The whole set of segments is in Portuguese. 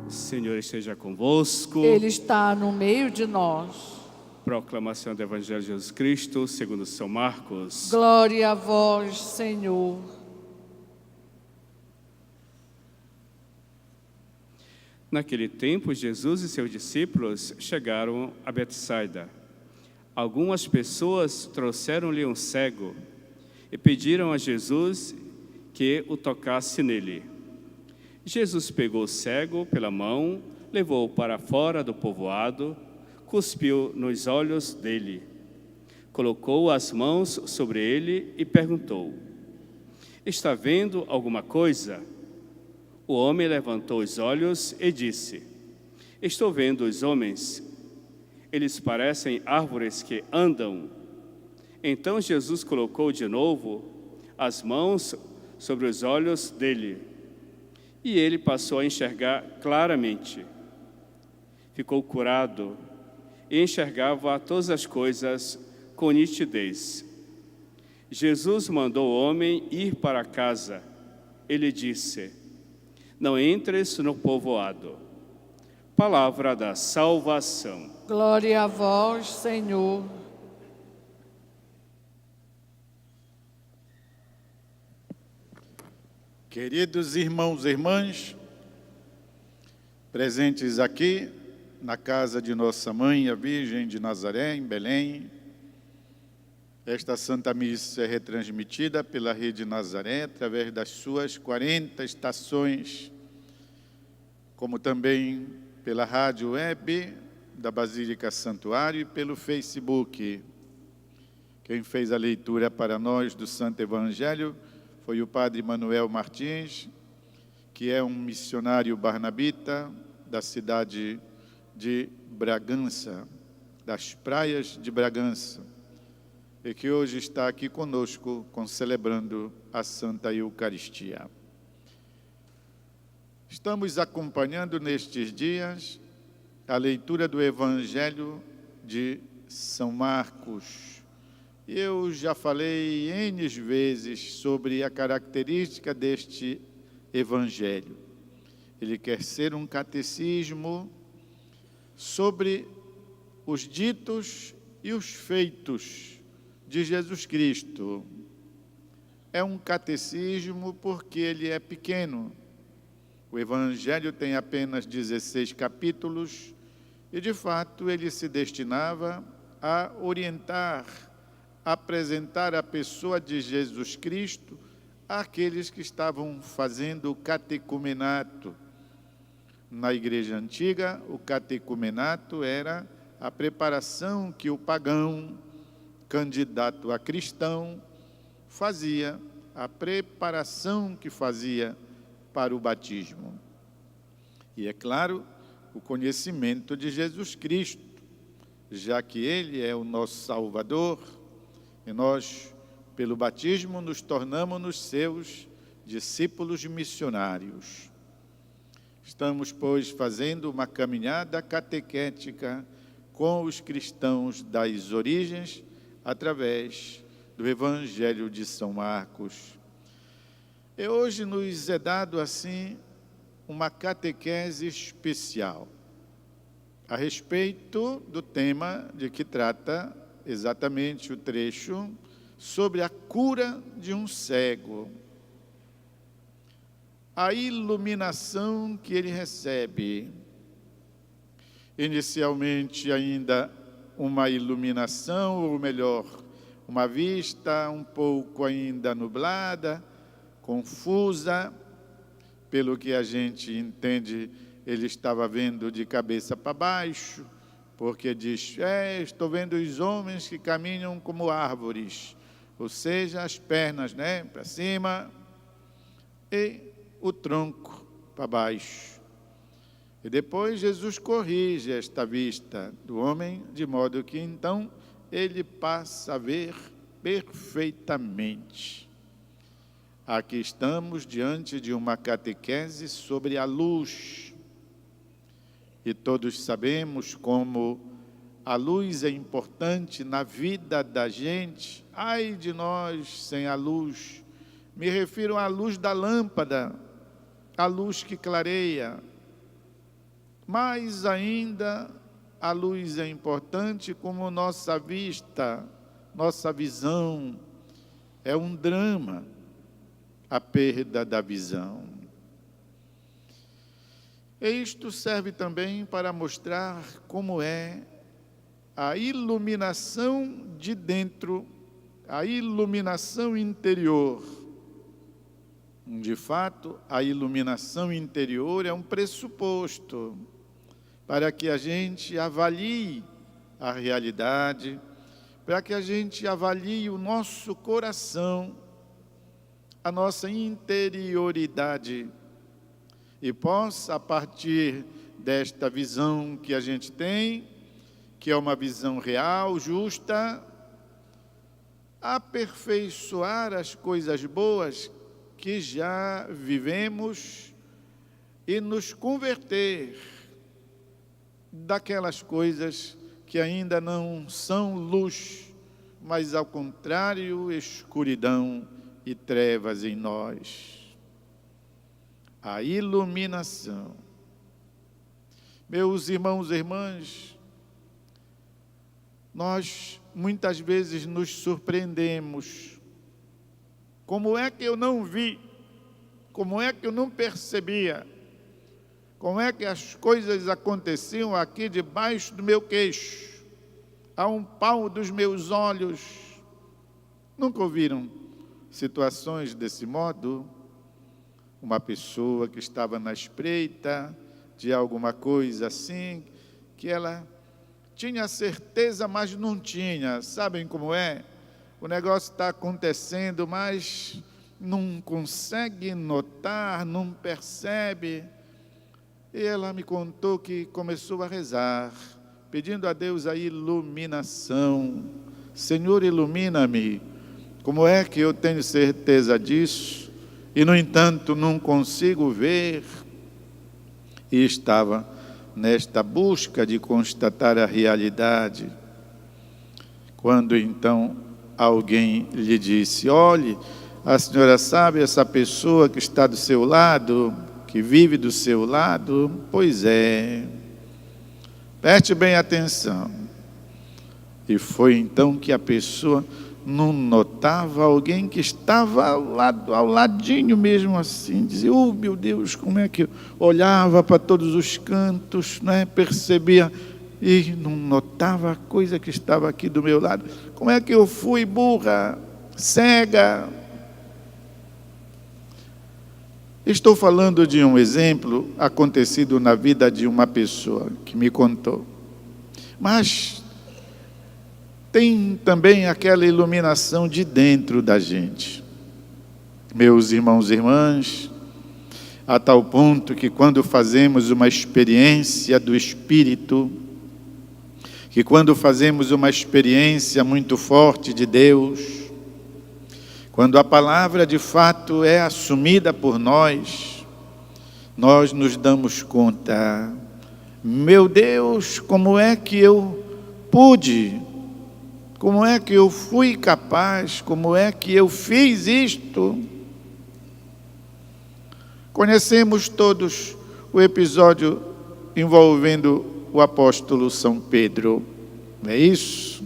O Senhor esteja convosco. Ele está no meio de nós. Proclamação do Evangelho de Jesus Cristo, segundo São Marcos. Glória a vós, Senhor. Naquele tempo, Jesus e seus discípulos chegaram a Betsaida. Algumas pessoas trouxeram-lhe um cego e pediram a Jesus que o tocasse nele. Jesus pegou o cego pela mão, levou-o para fora do povoado, cuspiu nos olhos dele, colocou as mãos sobre ele e perguntou: "Está vendo alguma coisa?" O homem levantou os olhos e disse: "Estou vendo os homens. Eles parecem árvores que andam." Então Jesus colocou de novo as mãos sobre os olhos dele, e ele passou a enxergar claramente. Ficou curado e enxergava todas as coisas com nitidez. Jesus mandou o homem ir para casa. Ele disse: "Não entres no povoado." Palavra da salvação. Glória a vós, Senhor. Queridos irmãos e irmãs, presentes aqui na casa de Nossa Mãe, a Virgem de Nazaré, em Belém, esta Santa Missa é retransmitida pela Rede Nazaré através das suas 40 estações, como também pela rádio web da Basílica Santuário e pelo Facebook. Quem fez a leitura para nós do Santo Evangelho foi o Padre Manuel Martins, que é um missionário barnabita da cidade de Bragança, das praias de Bragança, e que hoje está aqui conosco, celebrando a Santa Eucaristia. Estamos acompanhando nestes dias a leitura do Evangelho de São Marcos. Eu já falei N vezes sobre a característica deste Evangelho. Ele quer ser um catecismo sobre os ditos e os feitos de Jesus Cristo. É um catecismo porque ele é pequeno. O Evangelho tem apenas 16 capítulos e, de fato, ele se destinava a orientar, a apresentar a pessoa de Jesus Cristo àqueles que estavam fazendo o catecumenato. Na Igreja Antiga, o catecumenato era a preparação que o pagão, candidato a cristão, fazia, a preparação que fazia para o batismo. E, é claro, o conhecimento de Jesus Cristo, já que Ele é o nosso Salvador, e nós, pelo batismo, nos tornamos seus discípulos missionários. Estamos, pois, fazendo uma caminhada catequética com os cristãos das origens, através do Evangelho de São Marcos. E hoje nos é dado, assim, uma catequese especial a respeito do tema de que trata exatamente o trecho sobre a cura de um cego. A iluminação que ele recebe. Inicialmente ainda uma iluminação, ou melhor, uma vista um pouco ainda nublada, confusa, pelo que a gente entende, ele estava vendo de cabeça para baixo, porque diz: estou vendo os homens que caminham como árvores, ou seja, as pernas, para cima e o tronco para baixo. E depois Jesus corrige esta vista do homem, de modo que então ele passa a ver perfeitamente. Aqui estamos diante de uma catequese sobre a luz. E todos sabemos como a luz é importante na vida da gente. Ai de nós sem a luz. Me refiro à luz da lâmpada, a luz que clareia. mais ainda a luz é importante como nossa vista, nossa visão. É um drama a perda da visão. E isto serve também para mostrar como é a iluminação de dentro, a iluminação interior. De fato, a iluminação interior é um pressuposto para que a gente avalie a realidade, para que a gente avalie o nosso coração, a nossa interioridade, e possa, a partir desta visão que a gente tem, que é uma visão real, justa, aperfeiçoar as coisas boas que já vivemos e nos converter daquelas coisas que ainda não são luz, mas ao contrário, escuridão e trevas em nós. A iluminação. Meus irmãos e irmãs, nós muitas vezes nos surpreendemos. Como é que eu não vi? Como é que eu não percebia? Como é que as coisas aconteciam aqui debaixo do meu queixo, a um palmo dos meus olhos? Nunca ouviram situações desse modo? Uma pessoa que estava na espreita de alguma coisa assim, que ela tinha certeza, mas não tinha. Sabem como é? O negócio está acontecendo, mas não consegue notar, não percebe. E ela me contou que começou a rezar, pedindo a Deus a iluminação. Senhor, ilumina-me. Como é que eu tenho certeza disso? E, no entanto, não consigo ver. E estava nesta busca de constatar a realidade. Quando, então, alguém lhe disse: olhe, a senhora sabe essa pessoa que está do seu lado, que vive do seu lado? Pois é, preste bem atenção. E foi então que a pessoa não notava alguém que estava ao ladinho mesmo assim, dizia: oh meu Deus, como é que eu olhava para todos os cantos, né? Percebia e não notava a coisa que estava aqui do meu lado. Como é que eu fui burra, cega? Estou falando de um exemplo acontecido na vida de uma pessoa que me contou. Mas tem também aquela iluminação de dentro da gente. Meus irmãos e irmãs, a tal ponto que quando fazemos uma experiência do Espírito, que quando fazemos uma experiência muito forte de Deus, quando a palavra de fato é assumida por nós, nós nos damos conta: meu Deus, como é que eu pude? Como é que eu fui capaz? Como é que eu fiz isto? Conhecemos todos o episódio envolvendo o apóstolo São Pedro, não é isso?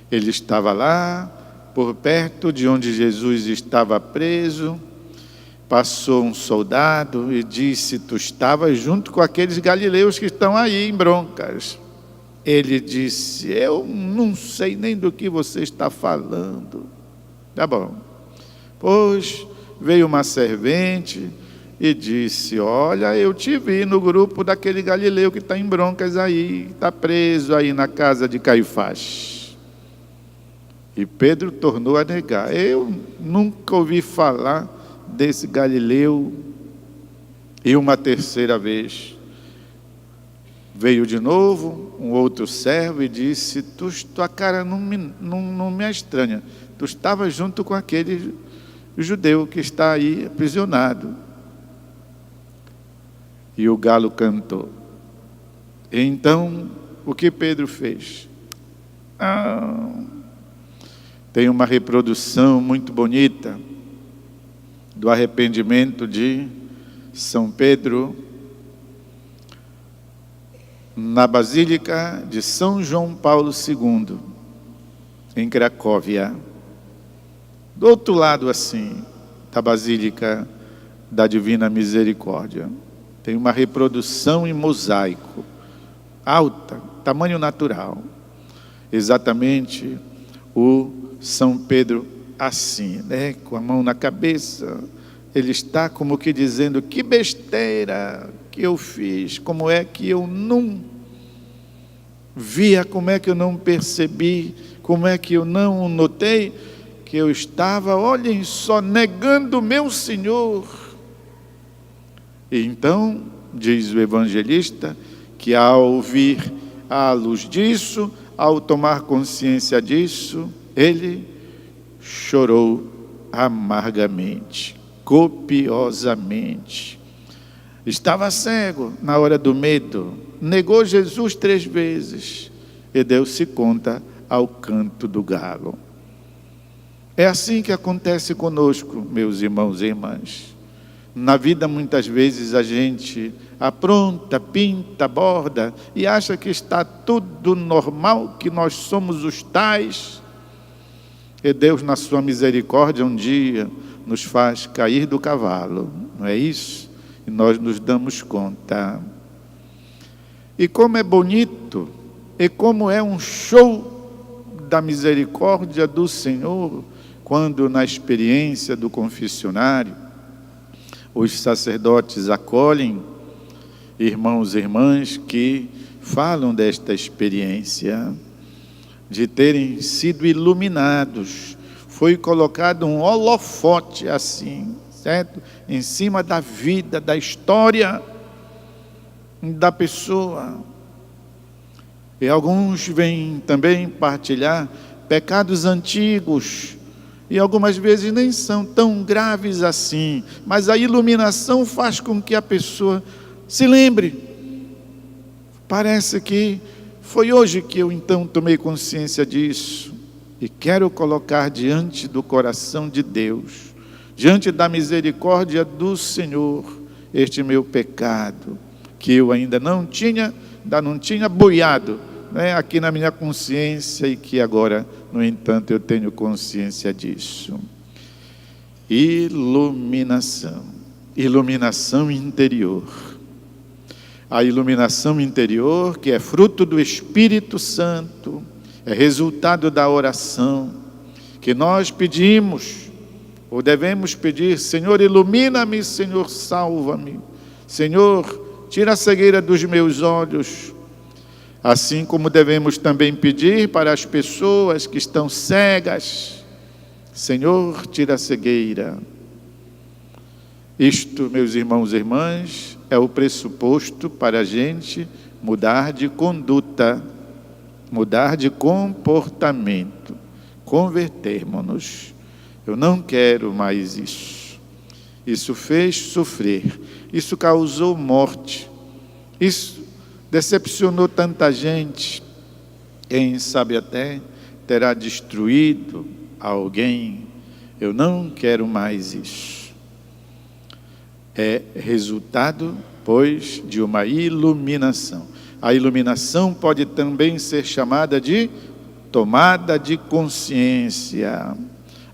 Ele estava lá, por perto de onde Jesus estava preso. Passou um soldado e disse: tu estavas junto com aqueles galileus que estão aí em broncas. Ele disse: eu não sei nem do que você está falando. Tá bom. Pois veio uma servente e disse: olha, eu te vi no grupo daquele galileu que está em broncas aí, está preso aí na casa de Caifás. E Pedro tornou a negar: eu nunca ouvi falar desse galileu. E uma terceira vez veio de novo um outro servo e disse: tua cara não me é estranha, tu estava junto com aquele judeu que está aí aprisionado. E o galo cantou. Então, o que Pedro fez? Tem uma reprodução muito bonita do arrependimento de São Pedro. na Basílica de São João Paulo II, em Cracóvia. Do outro lado, assim, da Basílica da Divina Misericórdia, tem uma reprodução em mosaico, alta, tamanho natural. Exatamente o São Pedro assim, né? Com a mão na cabeça, ele está como que dizendo: que besteira que eu fiz, como é que eu não via, como é que eu não percebi, como é que eu não notei que eu estava, olhem só, negando o meu Senhor. E então, diz o evangelista, que ao vir à luz disso, ao tomar consciência disso, ele chorou amargamente, copiosamente. Estava cego na hora do medo, negou Jesus 3 vezes e deu-se conta ao canto do galo. É assim que acontece conosco, meus irmãos e irmãs. Na vida, muitas vezes, a gente apronta, pinta, borda e acha que está tudo normal, que nós somos os tais. E Deus, na sua misericórdia, um dia nos faz cair do cavalo, não é isso? E nós nos damos conta. E como é bonito, e como é um show da misericórdia do Senhor, quando na experiência do confessionário, os sacerdotes acolhem irmãos e irmãs que falam desta experiência, de terem sido iluminados. Foi colocado um holofote assim, certo? Em cima da vida, da história da pessoa. E alguns vêm também partilhar pecados antigos, e algumas vezes nem são tão graves assim, mas a iluminação faz com que a pessoa se lembre. Parece que foi hoje que eu então tomei consciência disso, e quero colocar diante do coração de Deus, diante da misericórdia do Senhor, este meu pecado, que eu ainda não tinha boiado, né, aqui na minha consciência, e que agora, no entanto, eu tenho consciência disso. Iluminação interior. A iluminação interior, que é fruto do Espírito Santo, é resultado da oração, que nós pedimos, ou devemos pedir: Senhor, ilumina-me, Senhor, salva-me, Senhor, tira a cegueira dos meus olhos. Assim como devemos também pedir para as pessoas que estão cegas: Senhor, tira a cegueira. Isto, meus irmãos e irmãs, é o pressuposto para a gente mudar de conduta, mudar de comportamento, convertermos-nos. Eu não quero mais isso. Isso fez sofrer, isso causou morte, isso decepcionou tanta gente. Quem sabe até terá destruído alguém. Eu não quero mais isso. É resultado, pois, de uma iluminação. A iluminação pode também ser chamada de tomada de consciência.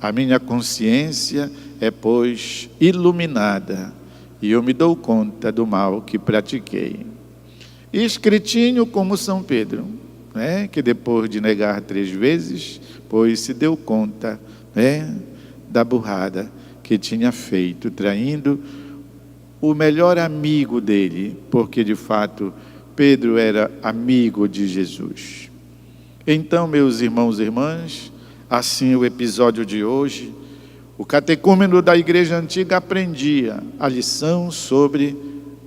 A minha consciência é, pois, iluminada, e eu me dou conta do mal que pratiquei. E escritinho como São Pedro, né, que depois de negar 3 vezes, pois se deu conta, né, da burrada que tinha feito, traindo o melhor amigo dele, porque de fato Pedro era amigo de Jesus. Então, meus irmãos e irmãs, assim o episódio de hoje, o catecúmeno da Igreja Antiga aprendia a lição sobre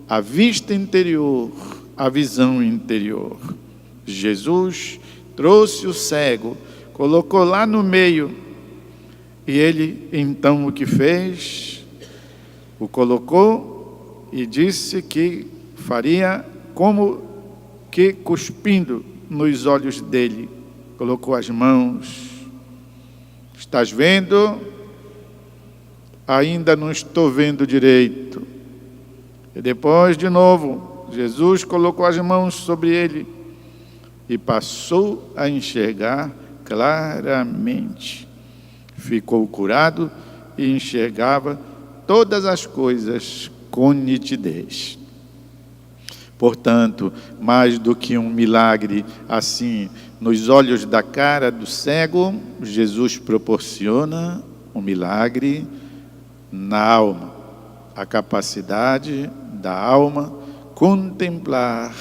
a vista interior, a visão interior. Jesus trouxe o cego, colocou lá no meio, e ele então o que fez? O colocou e disse que faria como que cuspindo nos olhos dele. Colocou as mãos. Estás vendo? Ainda não estou vendo direito. E depois de novo, Jesus colocou as mãos sobre ele e passou a enxergar claramente. Ficou curado e enxergava todas as coisas com nitidez. Portanto, mais do que um milagre assim nos olhos da cara do cego, Jesus proporciona um milagre na alma, a capacidade da alma contemplar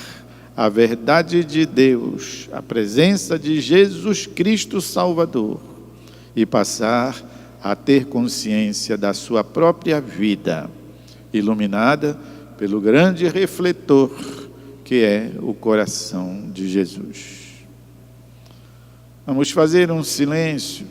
a verdade de Deus, a presença de Jesus Cristo Salvador e passar a ter consciência da sua própria vida, iluminada pelo grande refletor que é o coração de Jesus. Vamos fazer um silêncio